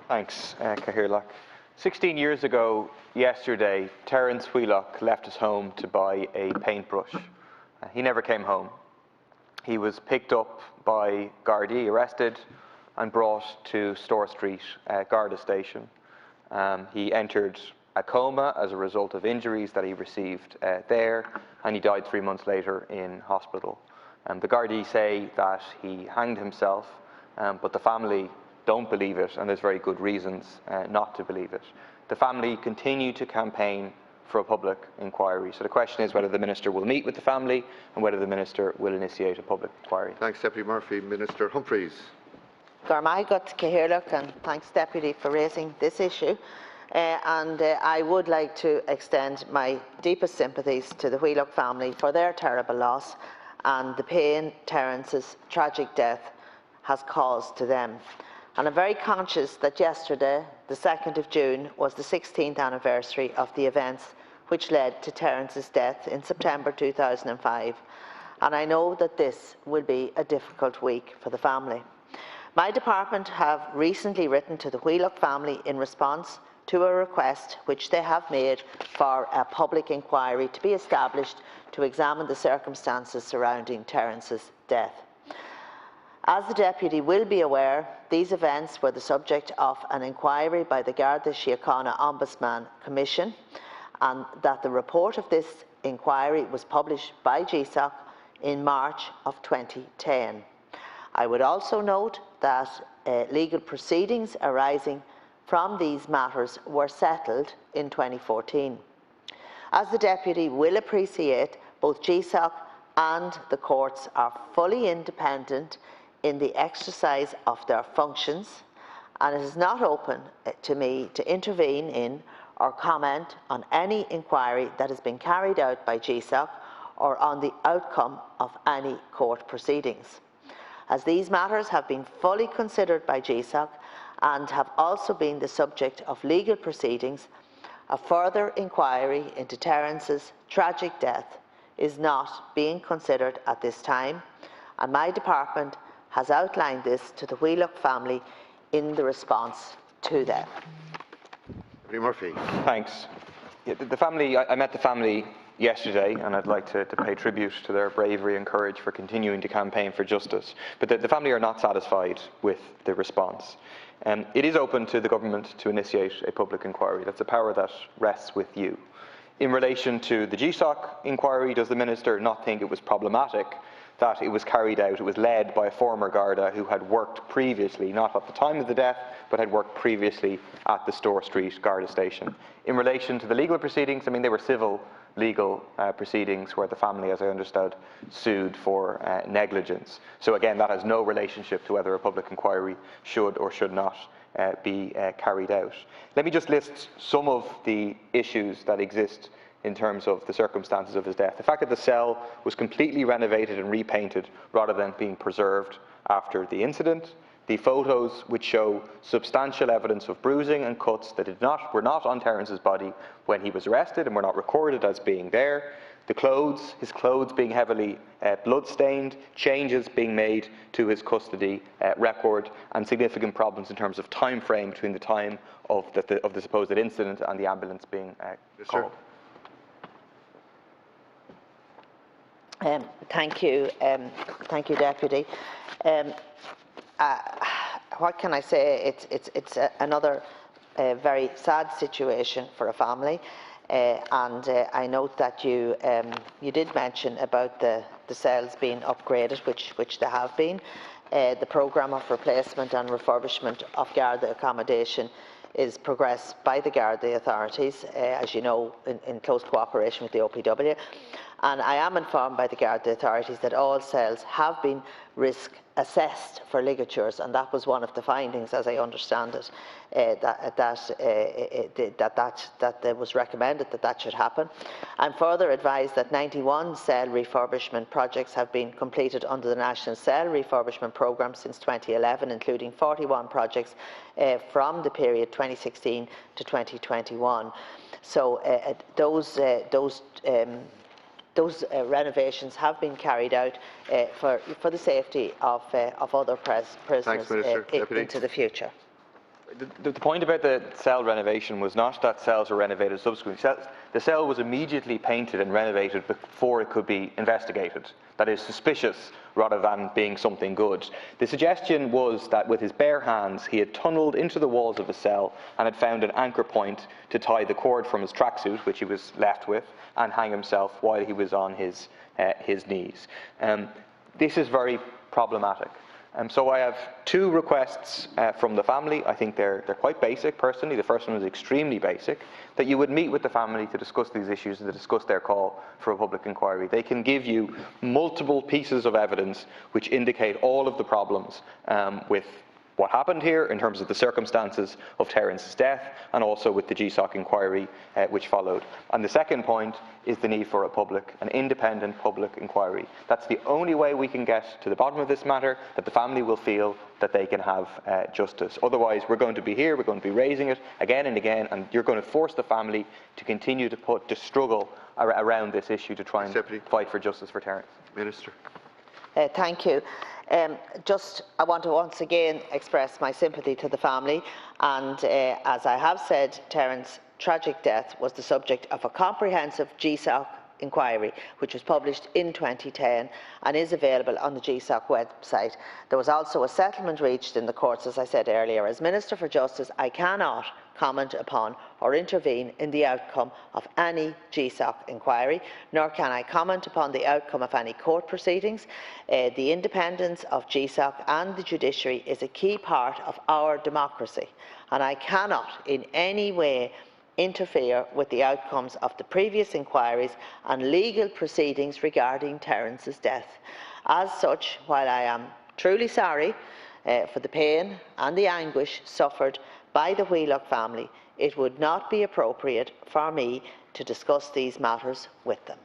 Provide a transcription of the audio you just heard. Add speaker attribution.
Speaker 1: Thanks, Cathaoirleach. 16 years ago yesterday, Terence Wheelock left his home to buy a paintbrush. He never came home. He was picked up by Gardaí, arrested and brought to Store Street Garda station. He entered a coma as a result of injuries that he received there, and he died 3 months later in hospital. The Gardaí say that he hanged himself, but the family don't believe it, and there's very good reasons not to believe it. The family continue to campaign for a public inquiry. So the question is whether the Minister will meet with the family and whether the Minister will initiate a public inquiry.
Speaker 2: Thanks, Deputy Murphy. Minister Humphreys.
Speaker 3: Cathaoirleach, and thanks, Deputy, for raising this issue. I would like to extend my deepest sympathies to the Wheelock family for their terrible loss and the pain Terence's tragic death has caused to them. And I'm very conscious that yesterday, the 2nd of June, was the 16th anniversary of the events which led to Terence's death in September 2005. And I know that this will be a difficult week for the family. My department have recently written to the Wheelock family in response to a request which they have made for a public inquiry to be established to examine the circumstances surrounding Terence's death. As the Deputy will be aware, these events were the subject of an inquiry by the Garda Síochána Ombudsman Commission, and that the report of this inquiry was published by GSOC in March of 2010. I would also note that legal proceedings arising from these matters were settled in 2014. As the Deputy will appreciate, both GSOC and the courts are fully independent in the exercise of their functions, and it is not open to me to intervene in or comment on any inquiry that has been carried out by GSOC or on the outcome of any court proceedings. As these matters have been fully considered by GSOC and have also been the subject of legal proceedings, a further inquiry into Terence's tragic death is not being considered at this time, and my department has outlined this to the Wheelock family in the response to them.
Speaker 2: Deputy Murphy.
Speaker 1: Thanks. Yeah, I met the family yesterday, and I'd like to pay tribute to their bravery and courage for continuing to campaign for justice. But the family are not satisfied with the response. It is open to the government to initiate a public inquiry. That's a power that rests with you. In relation to the GSOC inquiry, does the Minister not think it was problematic that it was carried out, it was led by a former Garda who had worked previously, not at the time of the death, but had worked previously at the Store Street Garda station? In relation to the legal proceedings, I mean, they were civil legal proceedings where the family, as I understood, sued for negligence. So again, that has no relationship to whether a public inquiry should or should not be carried out. Let me just list some of the issues that exist in terms of the circumstances of his death. The fact that the cell was completely renovated and repainted rather than being preserved after the incident. The photos which show substantial evidence of bruising and cuts that were not on Terence's body when he was arrested and were not recorded as being there. The clothes, his clothes being heavily blood-stained, changes being made to his custody record, and significant problems in terms of time frame between the time of the supposed incident and the ambulance being called.
Speaker 3: Thank you, Deputy. What can I say? It's another very sad situation for a family, and I note that you did mention about the cells being upgraded, which they have been. The programme of replacement and refurbishment of Garda accommodation is progressed by the Garda authorities, as you know, in close cooperation with the OPW. And I am informed by the Garda authorities that all cells have been risk assessed for ligatures, and that was one of the findings, as I understand it, that was recommended that should happen. I'm further advised that 91 cell refurbishment projects have been completed under the National Cell Refurbishment Programme since 2011, including 41 projects from the period 2016 to 2021. So those renovations have been carried out for the safety of other prisoners into the future.
Speaker 1: The point about the cell renovation was not that cells were renovated subsequently. The cell was immediately painted and renovated before it could be investigated. That is suspicious rather than being something good. The suggestion was that with his bare hands he had tunnelled into the walls of a cell and had found an anchor point to tie the cord from his tracksuit, which he was left with, and hang himself while he was on his knees. This is very problematic. So I have two requests from the family. I think they're quite basic, personally. The first one is extremely basic, that you would meet with the family to discuss these issues and to discuss their call for a public inquiry. They can give you multiple pieces of evidence which indicate all of the problems with what happened here in terms of the circumstances of Terence's death, and also with the GSOC inquiry which followed. And the second point is the need for an independent public inquiry. That's the only way we can get to the bottom of this matter, that the family will feel that they can have justice. Otherwise, we're going to be here, we're going to be raising it again and again, and you're going to force the family to continue to struggle around this issue to try and fight for justice for Terence.
Speaker 2: Minister.
Speaker 3: Thank you. I want to once again express my sympathy to the family, and as I have said, Terence's tragic death was the subject of a comprehensive GSOC inquiry which was published in 2010 and is available on the GSOC website. There was also a settlement reached in the courts, as I said earlier. As Minister for Justice, I cannot comment upon or intervene in the outcome of any GSOC inquiry, nor can I comment upon the outcome of any court proceedings. The independence of GSOC and the judiciary is a key part of our democracy, and I cannot in any way interfere with the outcomes of the previous inquiries and legal proceedings regarding Terence's death. As such, while I am truly sorry for the pain and the anguish suffered by the Wheelock family, it would not be appropriate for me to discuss these matters with them.